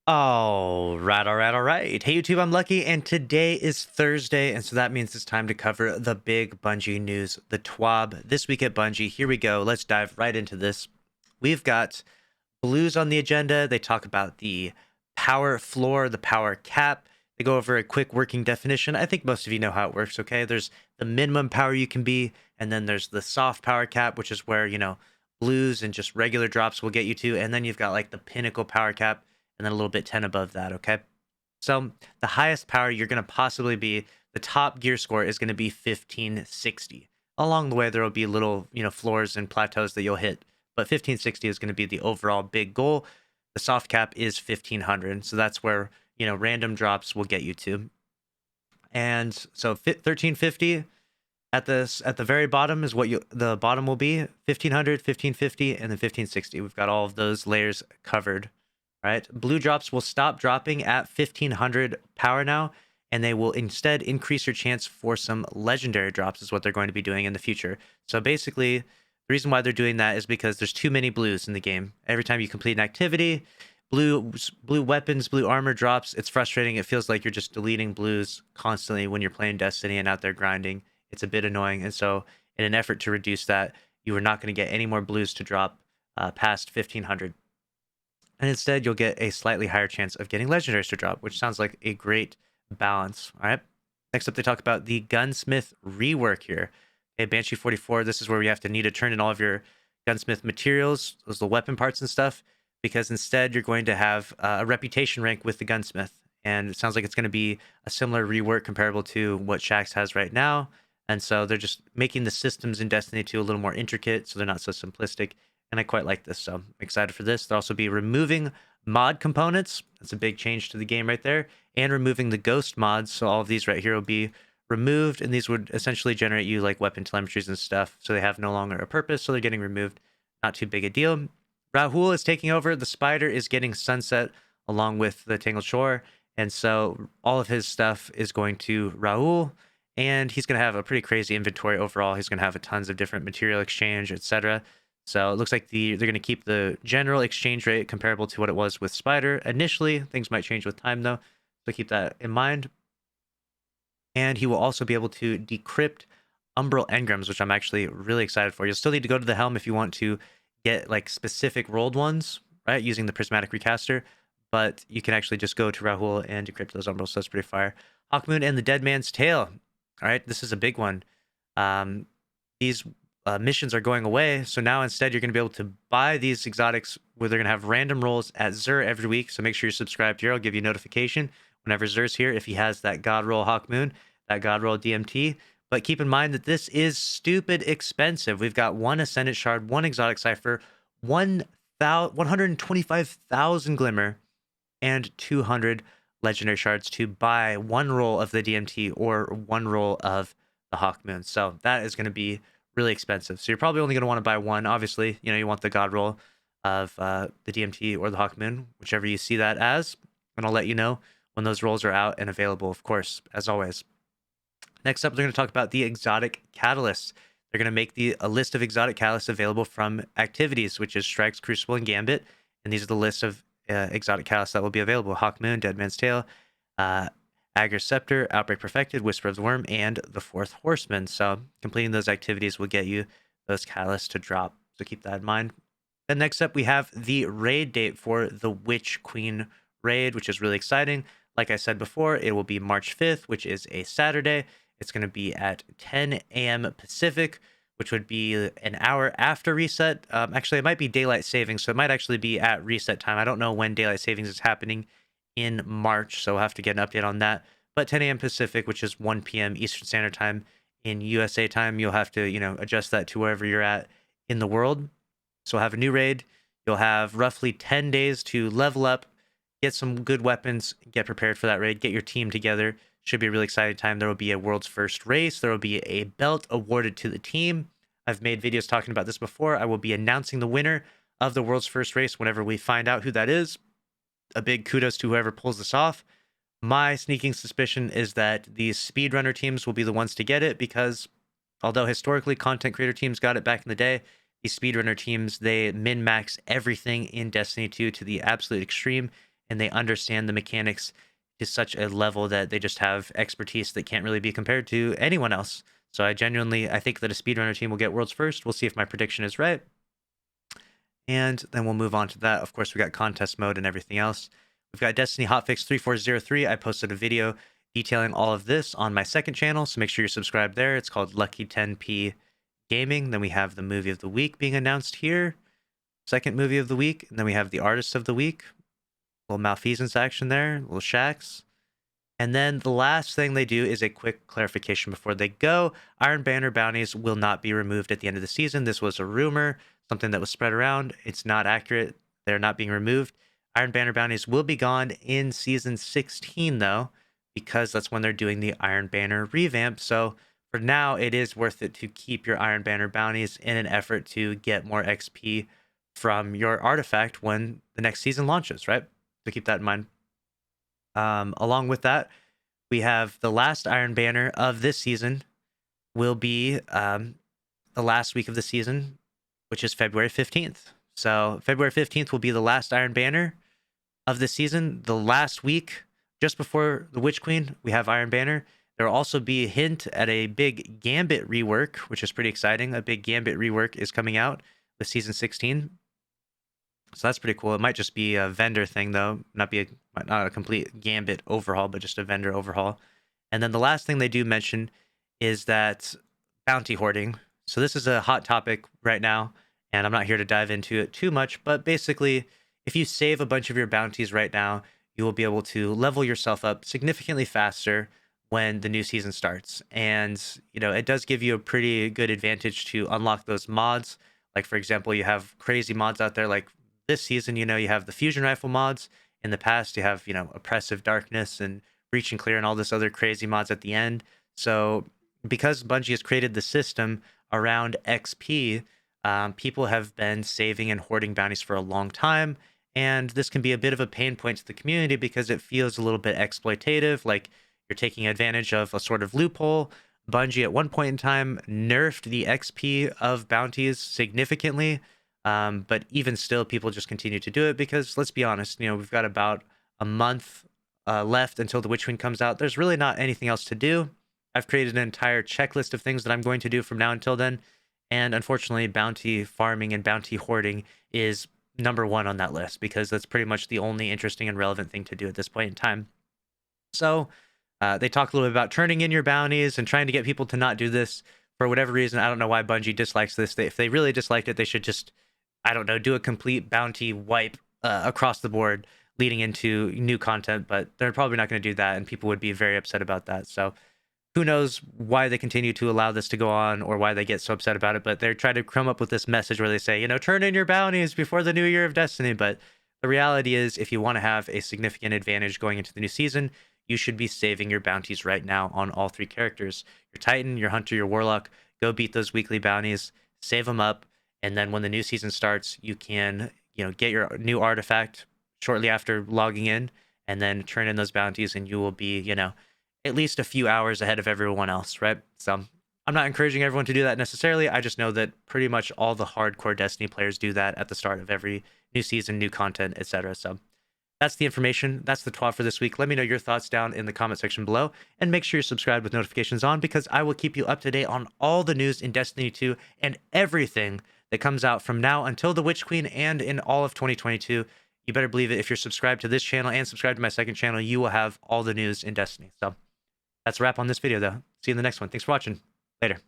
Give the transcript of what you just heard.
All right. Hey, YouTube, I'm Lucky, and today is Thursday, and so that means it's time to cover the big Bungie news, the Twab, this week at Bungie. Here we go. Let's dive right into this. We've got Blues on the agenda. They talk about the power floor, the power cap. They go over a quick working definition. I think most of you know how it works, okay? There's the minimum power you can be, and then there's the soft power cap, which is where, blues and just regular drops will get you to, and then you've got like the pinnacle power cap and then a little bit 10 above that, okay? So the highest power you're going to possibly be, the top gear score is going to be 1560. Along the way, there will be little, floors and plateaus that you'll hit, but 1560 is going to be the overall big goal. The soft cap is 1500, so that's where, random drops will get you to. And so 1350 at the very bottom is what the bottom will be, 1500, 1550, and then 1560. We've got all of those layers covered. Right? Blue drops will stop dropping at 1500 power now, and they will instead increase your chance for some legendary drops is what they're going to be doing in the future. So basically, the reason why they're doing that is because there's too many blues in the game. Every time you complete an activity, blue weapons, blue armor drops. It's frustrating. It feels like you're just deleting blues constantly when you're playing Destiny and out there grinding. It's a bit annoying. And so in an effort to reduce that, you are not going to get any more blues to drop past 1500. And instead you'll get a slightly higher chance of getting legendaries to drop, which sounds like a great balance. All right. Next up, they talk about the Gunsmith Rework here. Okay, Banshee 44, this is where you have to need to turn in all of your gunsmith materials, those little weapon parts and stuff, because instead you're going to have a reputation rank with the gunsmith. And it sounds like it's going to be a similar rework comparable to what Shaxx has right now. And so they're just making the systems in Destiny 2 a little more intricate, so they're not so simplistic. And I quite like this, so I'm excited for this. They'll also be removing mod components. That's a big change to the game right there. And removing the ghost mods. So all of these right here will be removed, and these would essentially generate you like weapon telemetries and stuff. So they have no longer a purpose, so they're getting removed. Not too big a deal. Rahul is taking over. The Spider is getting sunset along with the Tangled Shore. And so all of his stuff is going to Rahul. And he's going to have a pretty crazy inventory overall. He's going to have tons of different material exchange, etc. So it looks like they're going to keep the general exchange rate comparable to what it was with Spider. Initially, things might change with time, though, so keep that in mind. And he will also be able to decrypt Umbral engrams, which I'm actually really excited for. You'll still need to go to the Helm if you want to get like specific rolled ones, right, using the Prismatic Recaster, but you can actually just go to Rahul and decrypt those Umbrals, so that's pretty fire. Hawkmoon and the Dead Man's Tale. All right, this is a big one. These missions are going away, so now instead you're going to be able to buy these exotics where they're going to have random rolls at Xur every week. So make sure you're subscribed here. I'll give you a notification whenever Xur's here if he has that God Roll Hawkmoon, that God Roll DMT. But keep in mind that this is stupid expensive. We've got one Ascendant Shard, one Exotic Cipher, 125,000 Glimmer, and 200 Legendary Shards to buy one roll of the DMT or one roll of the Hawkmoon. So that is going to be really expensive. So you're probably only going to want to buy one. Obviously, you want the God roll of the DMT or the Hawkmoon, whichever you see that as. And I'll let you know when those rolls are out and available, of course, as always. Next up, they're going to talk about the exotic catalysts. They're going to make a list of exotic catalysts available from activities, which is Strikes, Crucible, and Gambit. And these are the list of exotic catalysts that will be available. Hawkmoon, Dead Man's Tale, Agar's Scepter, Outbreak Perfected, Whisper of the Worm, and the Fourth Horseman. So completing those activities will get you those catalysts to drop. So keep that in mind. Then next up, we have the raid date for the Witch Queen raid, which is really exciting. Like I said before, it will be March 5th, which is a Saturday. It's going to be at 10 a.m. Pacific, which would be an hour after reset. Actually, it might be daylight savings, so it might actually be at reset time. I don't know when daylight savings is happening in March, so we'll have to get an update on that. But 10 a.m. Pacific, which is 1 p.m. Eastern Standard Time in USA time, you'll have to, adjust that to wherever you're at in the world. So we'll have a new raid. You'll have roughly 10 days to level up, get some good weapons, get prepared for that raid, get your team together. Should be a really exciting time. There will be a world's first race. There will be a belt awarded to the team. I've made videos talking about this before. I will be announcing the winner of the world's first race whenever we find out who that is. A big kudos to whoever pulls this off. My sneaking suspicion is that these speedrunner teams will be the ones to get it because although historically content creator teams got it back in the day, these speedrunner teams, they min-max everything in Destiny 2 to the absolute extreme, and they understand the mechanics to such a level that they just have expertise that can't really be compared to anyone else. So I think that a speedrunner team will get worlds first. We'll see if my prediction is right. And then we'll move on to that. Of course, we got contest mode and everything else. We've got Destiny Hotfix 3403. I posted a video detailing all of this on my second channel, so make sure you're subscribed there. It's called Lucky 10p Gaming. Then we have the movie of the week being announced here. Second movie of the week. And then we have the artist of the week. Little malfeasance action there. Little shacks. And then the last thing they do is a quick clarification before they go. Iron Banner bounties will not be removed at the end of the season. This was a rumor, something that was spread around. It's not accurate. They're not being removed. Iron Banner bounties will be gone in season 16, though, because that's when they're doing the Iron Banner revamp. So for now, it is worth it to keep your Iron Banner bounties in an effort to get more XP from your artifact when the next season launches, right? So keep that in mind. Along with that, we have the last Iron Banner of this season will be the last week of the season, which is February 15th. So February 15th will be the last Iron Banner of the season. The last week, just before the Witch Queen, we have Iron Banner. There will also be a hint at a big Gambit rework, which is pretty exciting. A big Gambit rework is coming out with season 16. So that's pretty cool. It might just be a vendor thing, though. Not a complete Gambit overhaul, but just a vendor overhaul. And then the last thing they do mention is that bounty hoarding. So this is a hot topic right now, and I'm not here to dive into it too much, but basically, if you save a bunch of your bounties right now, you will be able to level yourself up significantly faster when the new season starts. And, you know, it does give you a pretty good advantage to unlock those mods. Like, for example, you have crazy mods out there like this season, you know, you have the fusion rifle mods. In the past, you have, you know, oppressive darkness and breach and clear and all this other crazy mods at the end. So because Bungie has created the system around XP, people have been saving and hoarding bounties for a long time. And this can be a bit of a pain point to the community because it feels a little bit exploitative, like you're taking advantage of a sort of loophole. Bungie at one point in time nerfed the XP of bounties significantly. But even still, people just continue to do it because, let's be honest, you know, we've got about a month left until the Witch Queen comes out. There's really not anything else to do. I've created an entire checklist of things that I'm going to do from now until then. And unfortunately, bounty farming and bounty hoarding is number one on that list because that's pretty much the only interesting and relevant thing to do at this point in time. So they talk a little bit about turning in your bounties and trying to get people to not do this for whatever reason. I don't know why Bungie dislikes this. If they really disliked it, they should just, I don't know, do a complete bounty wipe across the board leading into new content, but they're probably not going to do that, and people would be very upset about that. So who knows why they continue to allow this to go on or why they get so upset about it, but they're trying to come up with this message where they say, you know, turn in your bounties before the new year of Destiny. But the reality is, if you want to have a significant advantage going into the new season, you should be saving your bounties right now on all three characters. Your Titan, your Hunter, your Warlock. Go beat those weekly bounties, save them up, and then when the new season starts, you can, you know, get your new artifact shortly after logging in, and then turn in those bounties, and you will be, you know, at least a few hours ahead of everyone else, right? So I'm not encouraging everyone to do that necessarily. I just know that pretty much all the hardcore Destiny players do that at the start of every new season, new content, etc. So that's the information. That's the Twab for this week. Let me know your thoughts down in the comment section below, and make sure you're subscribed with notifications on, because I will keep you up to date on all the news in Destiny 2 and everything that comes out from now until the Witch Queen and in all of 2022. You better believe it. If you're subscribed to this channel and subscribed to my second channel, you will have all the news in Destiny. So that's a wrap on this video, though. See you in the next one. Thanks for watching. Later.